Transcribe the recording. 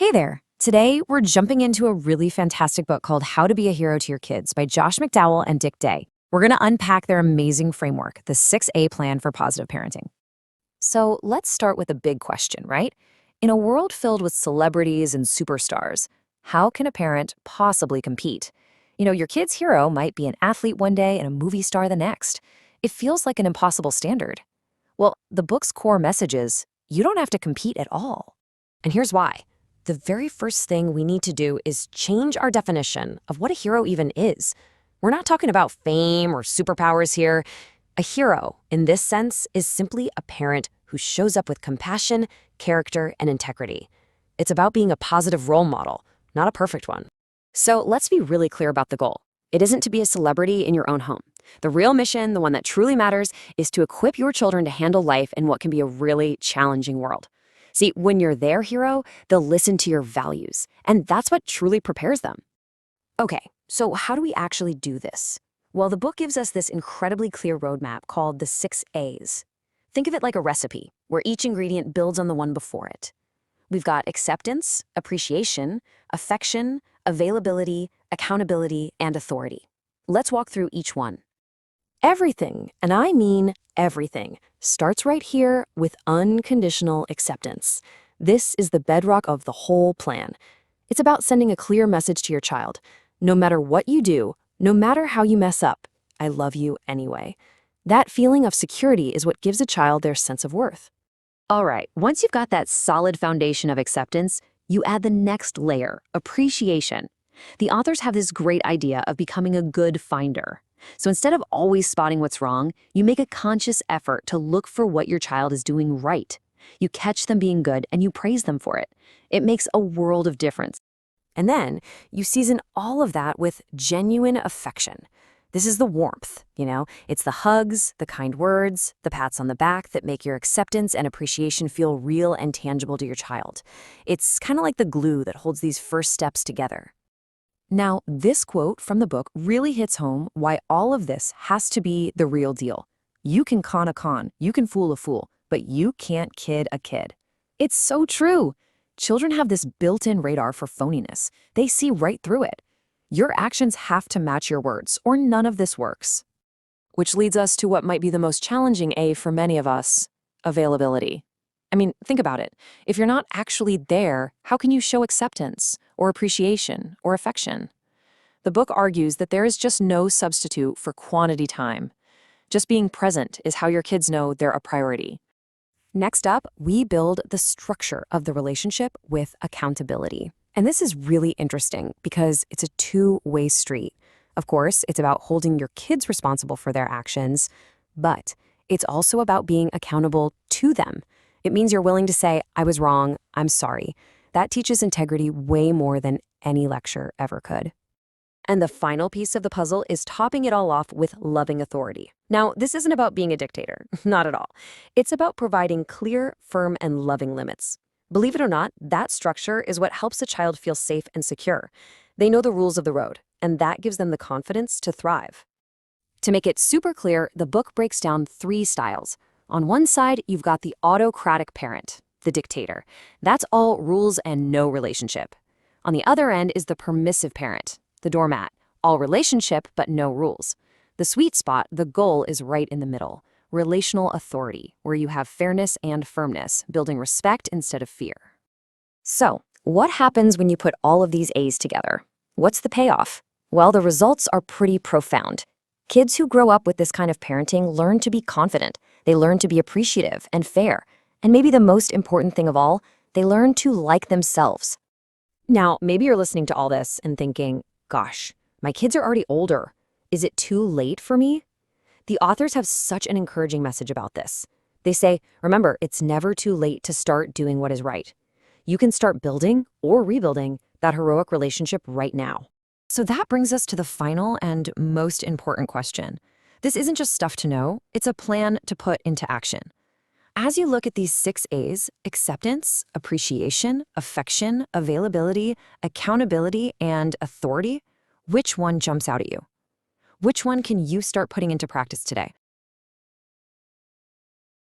Hey there. Today, we're jumping into a really fantastic book called How to Be a Hero to Your Kids by Josh McDowell and Dick. We're going to unpack their amazing framework, the 6A plan for positive parenting. So let's start with a big question, right? In a world filled with celebrities and superstars, how can a parent possibly compete? Your kid's hero might be an athlete one day and a movie star the next. It feels like an impossible standard. Well, the book's core message is you don't have to compete at all. And here's why. The very first thing we need to do is change our definition of what a hero even is. We're not talking about fame or superpowers here. A hero, in this sense, is simply a parent who shows up with compassion, character, and integrity. It's about being a positive role model, not a perfect one. So let's be really clear about the goal. It isn't to be a celebrity in your own home. The real mission, the one that truly matters, is to equip your children to handle life in what can be a really challenging world. See, when you're their hero, they'll listen to your values, and that's what truly prepares them. Okay, so how do we actually do this? Well, the book gives us this incredibly clear roadmap called the 6A's. Think of it like a recipe, where each ingredient builds on the one before it. We've got acceptance, appreciation, affection, availability, accountability, and authority. Let's walk through each one. Everything, and I mean everything, starts right here with unconditional acceptance. This is the bedrock of the whole plan. It's about sending a clear message to your child. No matter what you do, no matter how you mess up, I love you anyway. That feeling of security is what gives a child their sense of worth. All right, once you've got that solid foundation of acceptance, you add the next layer, appreciation. The authors have this great idea of becoming a good finder. So instead of always spotting what's wrong, you make a conscious effort to look for what your child is doing right. You catch them being good and you praise them for it. It makes a world of difference. And then you season all of that with genuine affection. This is the warmth, It's the hugs, the kind words, the pats on the back that make your acceptance and appreciation feel real and tangible to your child. It's kind of like the glue that holds these first steps together. Now, this quote from the book really hits home why all of this has to be the real deal. You can con a con, you can fool a fool, but you can't kid a kid. It's so true. Children have this built-in radar for phoniness. They see right through it. Your actions have to match your words, or none of this works. Which leads us to what might be the most challenging A for many of us, availability. I mean, think about it. If you're not actually there, how can you show acceptance, or appreciation, or affection? The book argues that there is just no substitute for quantity time. Just being present is how your kids know they're a priority. Next up, we build the structure of the relationship with accountability. And this is really interesting because it's a two-way street. Of course, it's about holding your kids responsible for their actions, but it's also about being accountable to them. It means you're willing to say, I was wrong, I'm sorry. That teaches integrity way more than any lecture ever could. And the final piece of the puzzle is topping it all off with loving authority. Now, this isn't about being a dictator, not at all. It's about providing clear, firm, and loving limits. Believe it or not, that structure is what helps a child feel safe and secure. They know the rules of the road, and that gives them the confidence to thrive. To make it super clear, the book breaks down 3 styles. On one side, you've got the autocratic parent, the dictator. That's all rules and no relationship. On the other end is the permissive parent, the doormat, all relationship but no rules. The sweet spot, the goal, is right in the middle, relational authority, where you have fairness and firmness, building respect instead of fear. So, what happens when you put all of these A's together? What's the payoff? Well, the results are pretty profound. Kids who grow up with this kind of parenting learn to be confident. They learn to be appreciative and fair. And maybe the most important thing of all, they learn to like themselves. Now, maybe you're listening to all this and thinking, gosh, my kids are already older. Is it too late for me? The authors have such an encouraging message about this. They say, remember, it's never too late to start doing what is right. You can start building or rebuilding that heroic relationship right now. So that brings us to the final and most important question. This isn't just stuff to know, it's a plan to put into action. As you look at these 6A's, acceptance, appreciation, affection, availability, accountability, and authority, which one jumps out at you? Which one can you start putting into practice today?